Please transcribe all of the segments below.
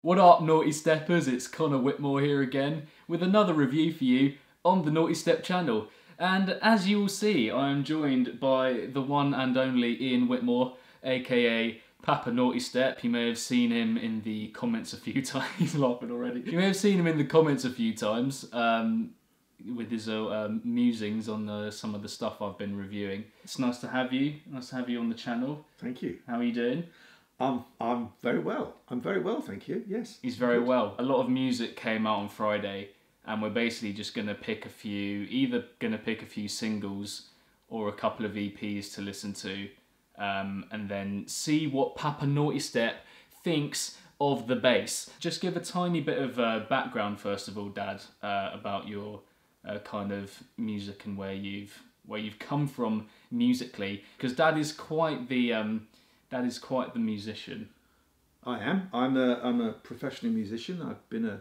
What up, Naughty Steppers? It's Iain Whitmore here again with another review for you on the Naughty Step channel. And as you will see, I am joined by the one and only Iain Whitmore, aka Pappa Nawtystep. You may have seen him in the comments a few times. He's laughing already. You may have seen him in the comments a few times with his musings on some of the stuff I've been reviewing. It's nice to have you. Nice to have you on the channel. Thank you. How are you doing? I'm very well. I'm very well, thank you. Yes. He's very well. A lot of music came out on Friday, and we're basically just going to pick a few, either going to pick a few singles or a couple of EPs to listen to, and then see what Pappa Nawtystep thinks of the bass. Just give a tiny bit of background first of all, Dad, about your kind of music and where you've come from musically, because Dad is quite the musician. I am. I'm a professional musician. I've been a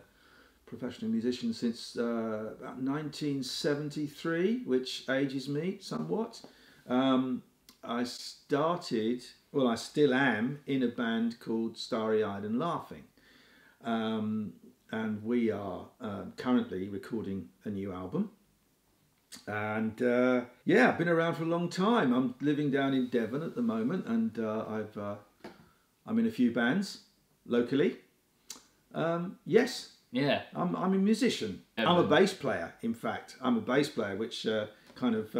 professional musician since about 1973, which ages me somewhat. I started, well, I still am, in a band called Starry-Eyed and Laughing. And we are currently recording a new album. And yeah, I've been around for a long time. I'm living down in Devon at the moment, and I'm in a few bands locally. Yes. Yeah. I'm a musician. I'm a bass player, in fact. I'm a bass player, which kind of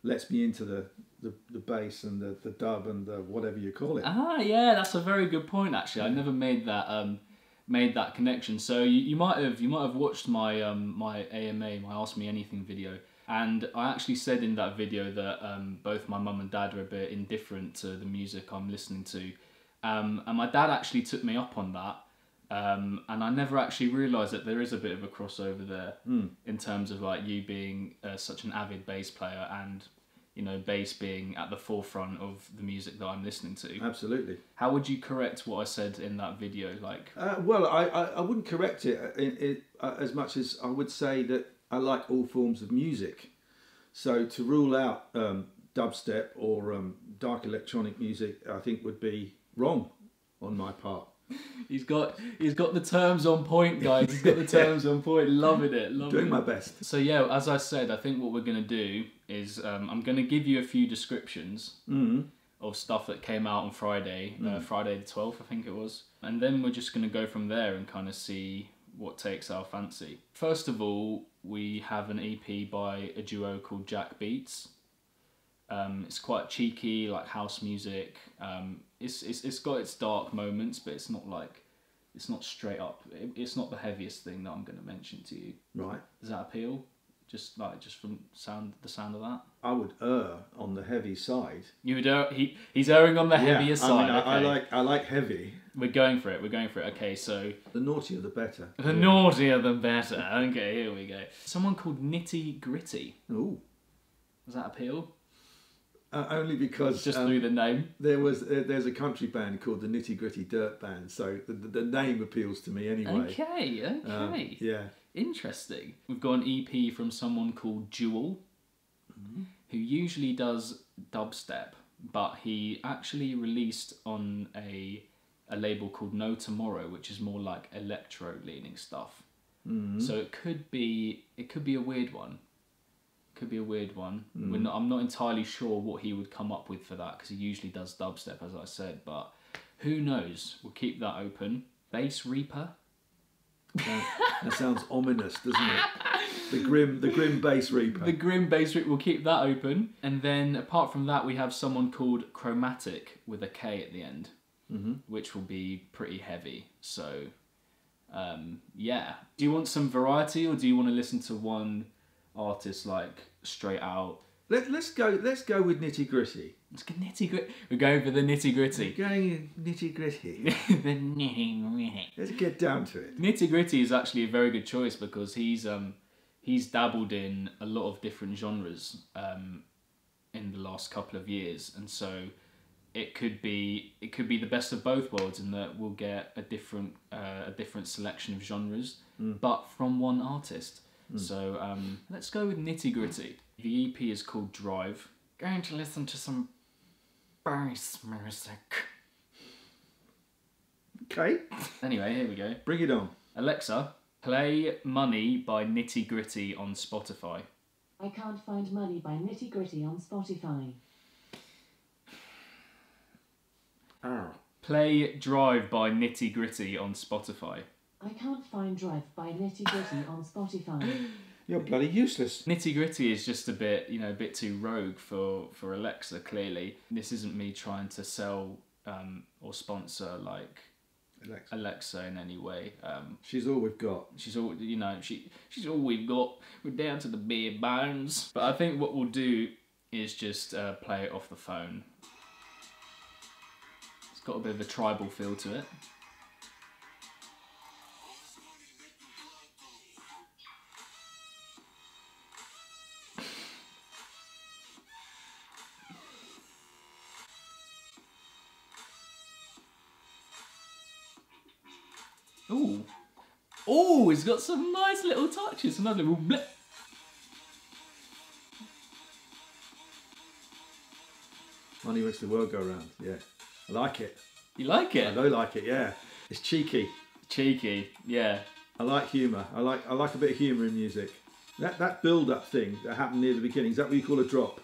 lets me into the bass and the dub and the whatever you call it. Ah, yeah, that's a very good point. Actually, I never made that connection. So you might have watched my my AMA, my Ask Me Anything video, and I actually said in that video that both my mum and dad are a bit indifferent to the music I'm listening to, and my dad actually took me up on that. And I never actually realised that there is a bit of a crossover there in terms of like you being such an avid bass player and, you know, bass being at the forefront of the music that I'm listening to. Absolutely. How would you correct what I said in that video? Like, well, I wouldn't correct it as much as I would say that I like all forms of music. So to rule out dubstep or dark electronic music, I think would be wrong on my part. He's got the terms on point, guys. He's got the terms on point. Loving it. Doing my best. So yeah, as I said, I think what we're gonna do is I'm gonna give you a few descriptions of stuff that came out on Friday, Friday the 12th, I think it was, and then we're just gonna go from there and kind of see what takes our fancy. First of all, we have an EP by a duo called Jack Beats. It's quite cheeky, like house music. It's got its dark moments, but it's not straight up. It's not the heaviest thing that I'm going to mention to you. Right. Does that appeal? Just from the sound of that. I would err on the heavy side. You would he's erring on the heavier side. I mean, okay. I like heavy. We're going for it. Okay, so the naughtier the better. The naughtier the better. Okay, here we go. Someone called Nitty Gritty. Ooh. Does that appeal? Only because just through the name. There's a country band called the Nitty Gritty Dirt Band, so the name appeals to me anyway. Okay. Yeah. Interesting. We've got an EP from someone called Jewel, who usually does dubstep, but he actually released on a label called No Tomorrow, which is more like electro-leaning stuff. So it could be a weird one. I'm not entirely sure what he would come up with for that, because he usually does dubstep, as I said, but who knows? We'll keep that open. Bass Reaper. That sounds ominous, doesn't it? The grim Bass Reaper. The grim Bass Reaper. We'll keep that open. And then apart from that, we have someone called Chromatic with a K at the end, which will be pretty heavy. So, yeah. Do you want some variety, or do you want to listen to one artist like straight out? Let's go with Nitty Gritty. Let's go Nitty Gritty. We're going for the Nitty Gritty. We're going Nitty Gritty. The Nitty Gritty. Let's get down to it. Nitty Gritty is actually a very good choice, because he's dabbled in a lot of different genres in the last couple of years, and so it could be the best of both worlds, in that we'll get a different selection of genres, but from one artist. So let's go with Nitty Gritty. The EP is called Drive. Going to listen to some bass music. Okay. Anyway, here we go. Bring it on. Alexa, play Money by Nitty Gritty on Spotify. I can't find Money by Nitty Gritty on Spotify. Oh. Play Drive by Nitty Gritty on Spotify. I can't find Drive by Nitty Gritty on Spotify. You're bloody useless. Nitty Gritty is just a bit, you know, a bit too rogue for Alexa, clearly. This isn't me trying to sell or sponsor, like, Alexa in any way. She's all we've got. She's all, you know, she's all we've got. We're down to the bare bones. But I think what we'll do is just play it off the phone. It's got a bit of a tribal feel to it. Ooh. Oh, it's got some nice little touches. Another little blip. Money makes the world go round. Yeah. I like it. You like it? I do like it, yeah. It's cheeky. Cheeky, yeah. I like humour. I like a bit of humour in music. That build-up thing that happened near the beginning, is that what you call a drop?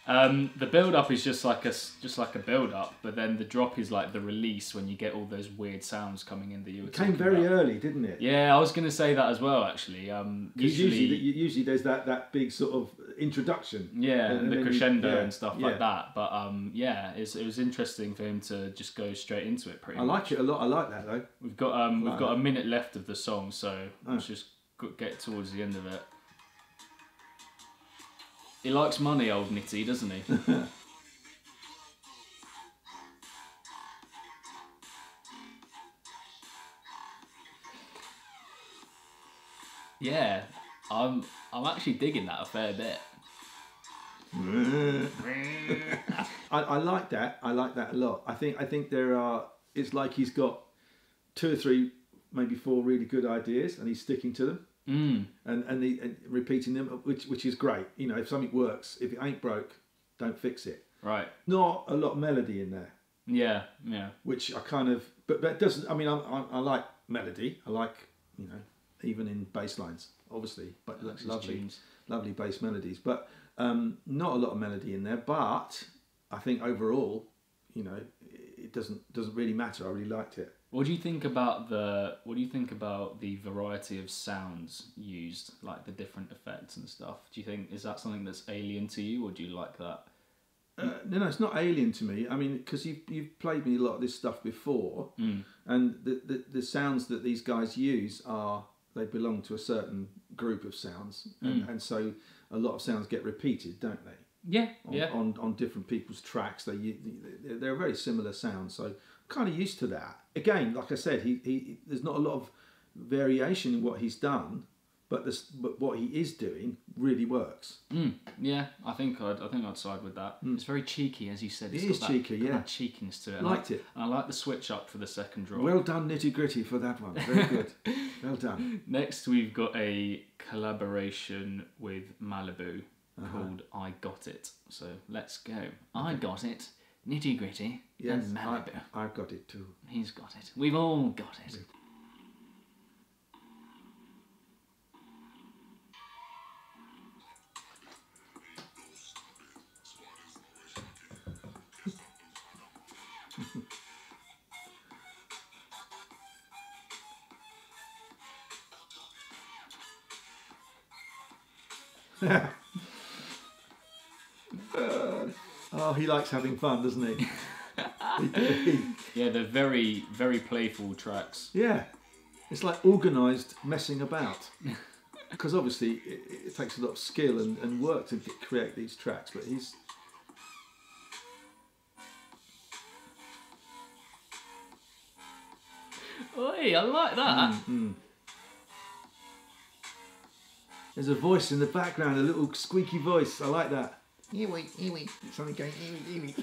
The build-up is just like a build-up, but then the drop is like the release when you get all those weird sounds coming in that you were talking It came very about. early, didn't it? Yeah, I was going to say that as well, actually. Usually there's that big sort of introduction. Yeah, and the crescendo and stuff yeah. like that. But yeah, it was interesting for him to just go straight into it. Pretty I much. like it a lot. I like that though. We've got a minute left of the song, so let's just get towards the end of it. He likes money, old Nitty, doesn't he? Yeah, I'm actually digging that a fair bit. I like that. I like that a lot. I think there are. It's like he's got 2 or 3, maybe 4 really good ideas, and he's sticking to them. And repeating them, which is great. You know, if something works, if it ain't broke, don't fix it. Right. Not a lot of melody in there. Yeah. Which I kind of, but that doesn't. I mean, I like melody. I like, you know, even in bass lines, obviously, but lovely bass melodies. But not a lot of melody in there. But I think overall, you know, it doesn't really matter. I really liked it. What do you think about the variety of sounds used, like the different effects and stuff? Do you think, is that something that's alien to you, or do you like that? No, it's not alien to me. I mean, because you've played me a lot of this stuff before, and the sounds that these guys use they belong to a certain group of sounds, and so a lot of sounds get repeated, don't they? Yeah, On different people's tracks, they're very similar sounds, so I'm kind of used to that. Again, like I said, he there's not a lot of variation in what he's done, but what he is doing really works. Yeah, I think I'd side with that. It's very cheeky, as you said. It is cheeky, yeah. That cheekiness to it. Liked it. I like the switch up for the second drop. Well done, Nitty Gritty, for that one. Very good. Well done. Next, we've got a collaboration with Malibu called "I Got It." So let's go. Okay. I got it. Nitty Gritty and Malibu. I've got it too. He's got it. We've all got it. Oh, he likes having fun, doesn't he? Yeah, they're very, very playful tracks. Yeah, it's like organised messing about. Because obviously it takes a lot of skill and work to create these tracks, but he's... Oi, I like that. There's a voice in the background, a little squeaky voice. I like that. Ewy. Something going ewy.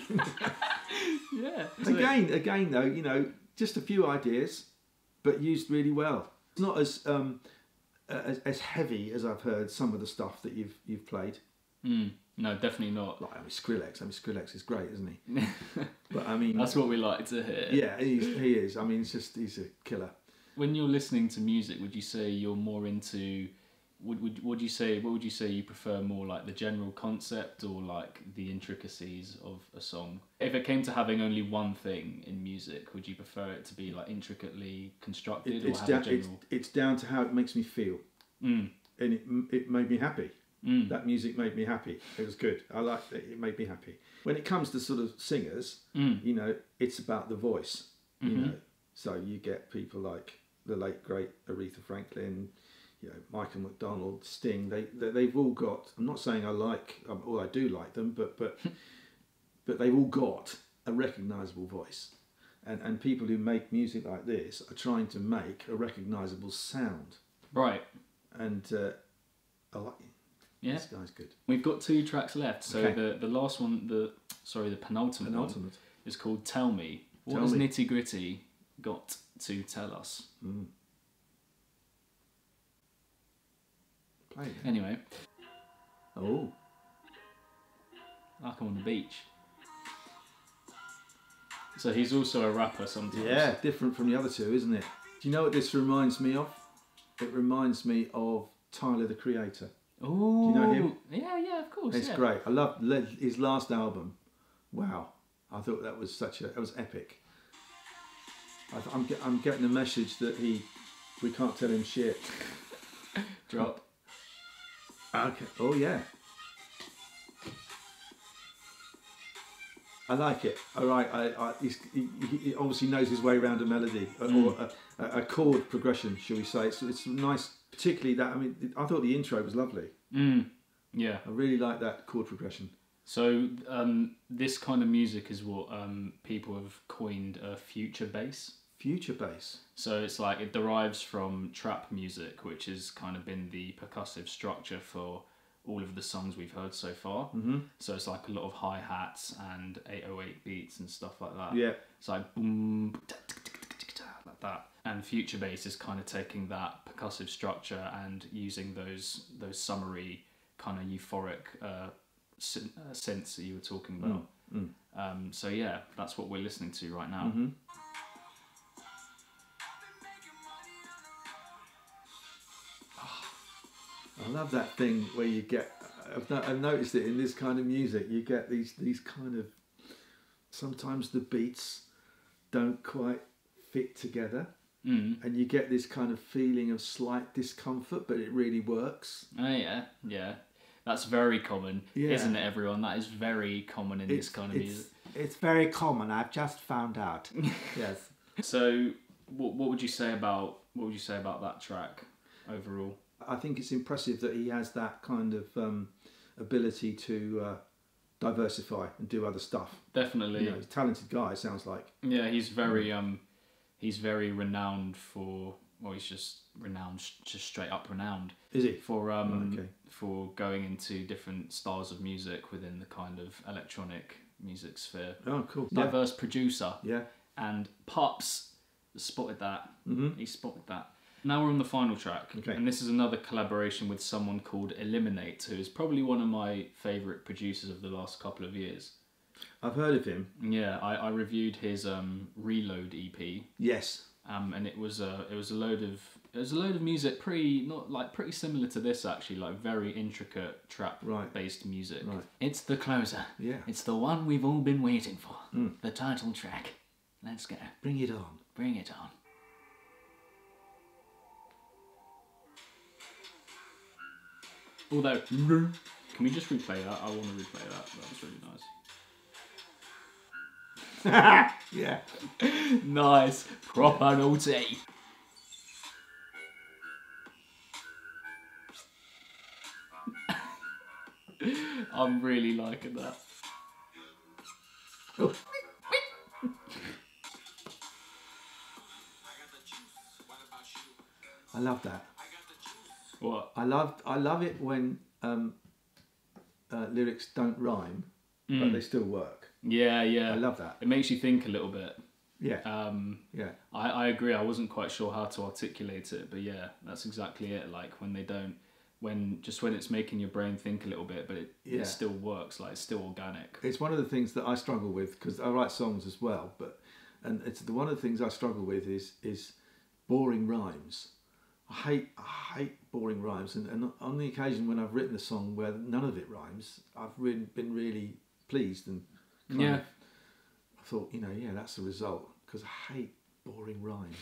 Yeah. Again, though, you know, just a few ideas, but used really well. It's not as heavy as I've heard some of the stuff that you've played. Yeah, No, definitely not. Like, I mean, Skrillex is great, isn't he? But I mean, that's what we like to hear. Yeah, he is. I mean, he's a killer. When you're listening to music, would you say you're more into? What would you say you prefer more, like the general concept or like the intricacies of a song? If it came to having only one thing in music, would you prefer it to be like intricately constructed It's down to how it makes me feel, and it made me happy. That music made me happy. It was good. I liked it. It made me happy. When it comes to sort of singers, you know, it's about the voice. You know, so you get people like the late great Aretha Franklin, you know, Michael McDonald, Sting. They've all got. I'm not saying I like, or I do like them, but they've all got a recognisable voice, and people who make music like this are trying to make a recognisable sound. Right. And I like it. Yeah. This guy's good. We've got 2 tracks left. So Okay. the last one, the penultimate one is called "Tell Me." What has Nitty Gritty got to tell us? Play it. Anyway. Oh. Like I'm on the beach. So he's also a rapper sometimes. Yeah, different from the other two, isn't it? Do you know what this reminds me of? It reminds me of Tyler, the Creator. Oh. Do you know him? Yeah, of course. It's great. I love his last album. Wow, I thought that was epic. I'm getting a message that we can't tell him shit. Drop. Okay. Oh yeah. I like it. All right. He obviously knows his way around a melody or a chord progression, shall we say? It's nice, particularly that. I mean, I thought the intro was lovely. Yeah. I really like that chord progression. So this kind of music is what people have coined a future bass. Future bass. So it's like it derives from trap music, which has kind of been the percussive structure for all of the songs we've heard so far. So it's like a lot of hi-hats and 808 beats and stuff like that. Yeah. It's like boom, like that. And future bass is kind of taking that percussive structure and using those summary kind of euphoric synths that you were talking about. So yeah, that's what we're listening to right now. I love that thing where you get. I've noticed it in this kind of music. You get these kind of. Sometimes the beats don't quite fit together, and you get this kind of feeling of slight discomfort, but it really works. Oh yeah. That's very common, isn't it, everyone? That is very common in this kind of music. It's very common. I've just found out. Yes. So, what would you say about that track overall? I think it's impressive that he has that kind of ability to diversify and do other stuff. Definitely. You know, he's a talented guy, it sounds like. Yeah, he's very renowned for. Well, he's just renowned, just straight up renowned. Is he? For going into different styles of music within the kind of electronic music sphere. Oh, cool. Diverse producer. Yeah. And Pops spotted that. He spotted that. Now we're on the final track. Okay. And this is another collaboration with someone called Eliminate, who is probably one of my favourite producers of the last couple of years. I've heard of him. Yeah, I reviewed his Reload EP. Yes. And it was a load of music pretty similar to this actually, like very intricate trap based music. Right. It's the closer. Yeah. It's the one we've all been waiting for. The title track. Let's go. Bring it on. Bring it on. Although, can we just replay that? I want to replay that. That was really nice. Yeah. Nice. Proper naughty. I'm really liking that. Oh. I love that. What? I love it when lyrics don't rhyme, but they still work. Yeah. I love that. It makes you think a little bit. Yeah. Yeah. I agree. I wasn't quite sure how to articulate it, but yeah, that's exactly it. Like when they when it's making your brain think a little bit, but it still works. Like, it's still organic. It's one of the things that I struggle with, because I write songs as well, and it's one of the things I struggle with is boring rhymes. I hate boring rhymes, and on the occasion when I've written a song where none of it rhymes, I've been really pleased and I thought, that's the result, because I hate boring rhymes.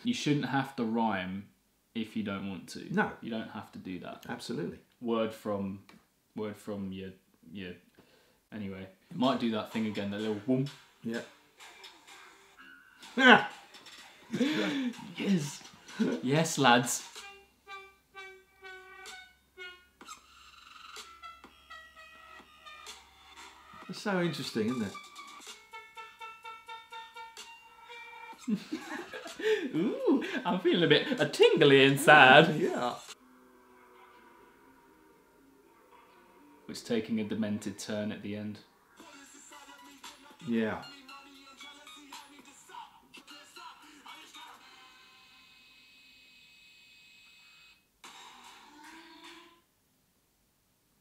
You shouldn't have to rhyme if you don't want to. No. You don't have to do that. Absolutely. Word from your anyway. It might do that thing again, that little whoom. Yeah. Ah! Yes. Yes, lads. It's so interesting, isn't it? Ooh, I'm feeling a bit tingly inside. Yeah. It's taking a demented turn at the end. Yeah.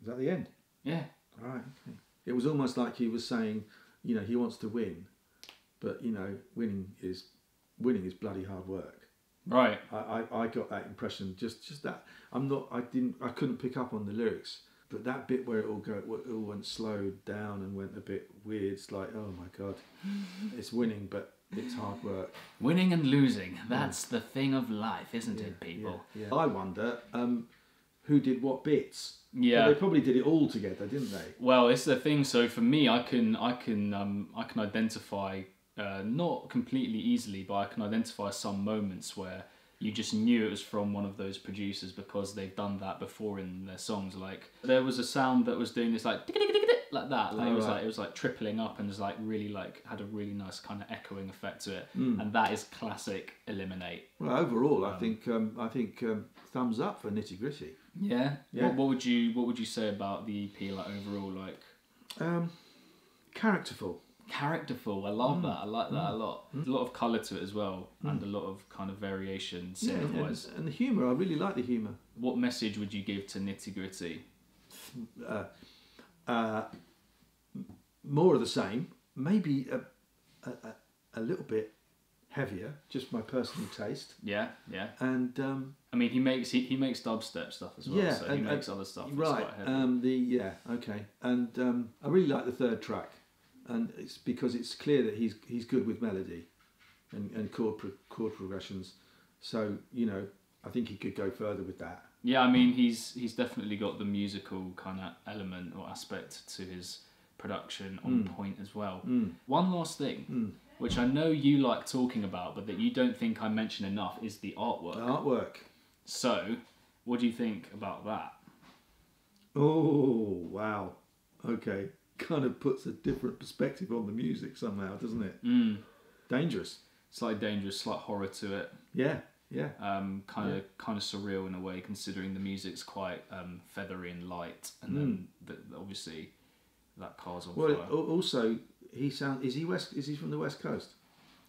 Is that the end? Yeah. All right. Okay. It was almost like he was saying, he wants to win, but winning is bloody hard work. Right. I got that impression. Just that. I couldn't pick up on the lyrics, but that bit where it all went slowed down and went a bit weird. It's like, oh my god, it's winning, but it's hard work. Winning and losing. That's the thing of life, isn't it, people? Yeah. I wonder who did what bits. Yeah. But they probably did it all together, didn't they? Well, it's the thing. So for me, I can identify, not completely easily, but I can identify some moments where you just knew it was from one of those producers because they've done that before in their songs. Like, there was a sound that was doing this like that. Like, it was like tripling up and was like really like had a really nice kind of echoing effect to it. And that is classic Eliminate. Well, overall, I think thumbs up for Nitty Gritty. Yeah. What would you say about the EP, like, overall, like? Characterful. Characterful. I love that. I like that a lot. There's a lot of colour to it as well, and a lot of kind of variation sound-wise. And the humour. I really like the humour. What message would you give to Nitty Gritty? More of the same. Maybe a little bit heavier. Just my personal taste. Yeah. And I mean, he makes dubstep stuff as well. Yeah, so he makes other stuff that's right. quite heavy. Okay. And I really like the third track, and it's because it's clear that he's good with melody and chord progressions. So I think he could go further with that. Yeah, I mean, he's definitely got the musical kind of element or aspect to his production on point as well. One last thing, which I know you like talking about, but that you don't think I mention enough, is the artwork. The artwork. So, what do you think about that? Oh, wow. Okay. Kind of puts a different perspective on the music somehow, doesn't it? Dangerous. Slightly dangerous, slight horror to it. Yeah. Kind of surreal in a way, considering the music's quite feathery and light, and then obviously that car's on fire. Well, also is he from the West Coast?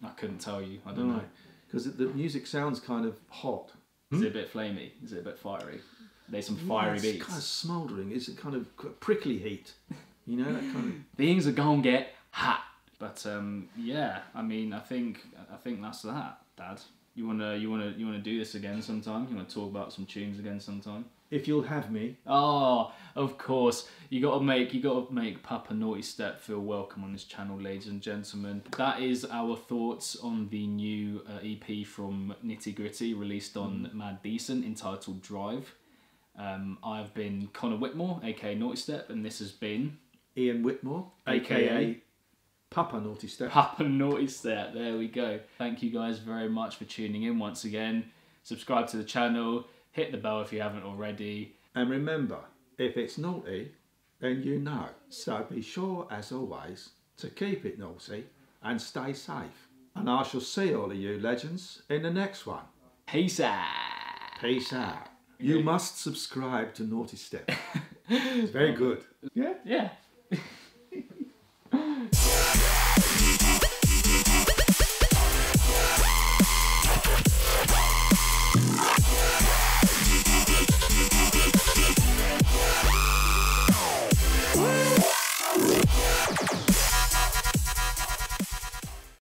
I couldn't tell you. I don't know. Because the music sounds kind of hot. Is it a bit flamey? Is it a bit fiery? There's some fiery beats. It's kind of smouldering. It's a kind of prickly heat. That kind of. Things are gonna get hot. But yeah, I mean, I think that's that, Dad. You wanna do this again sometime? You wanna talk about some tunes again sometime? If you'll have me. Oh, of course. You gotta make Pappa Nawtystep feel welcome on this channel, ladies and gentlemen. That is our thoughts on the new EP from Nitty Gritty, released on Mad Decent, entitled Drive. I've been Connor Whitmore, aka Nawtystep, and this has been Iain Whitmore, aka Pappa Nawtystep. Pappa Nawtystep, there we go. Thank you guys very much for tuning in once again. Subscribe to the channel, hit the bell if you haven't already. And remember, if it's naughty, then you know. So be sure, as always, to keep it naughty and stay safe. And I shall see all of you legends in the next one. Peace out. Peace out. You must subscribe to Nawtystep. It's very good. Yeah? Yeah.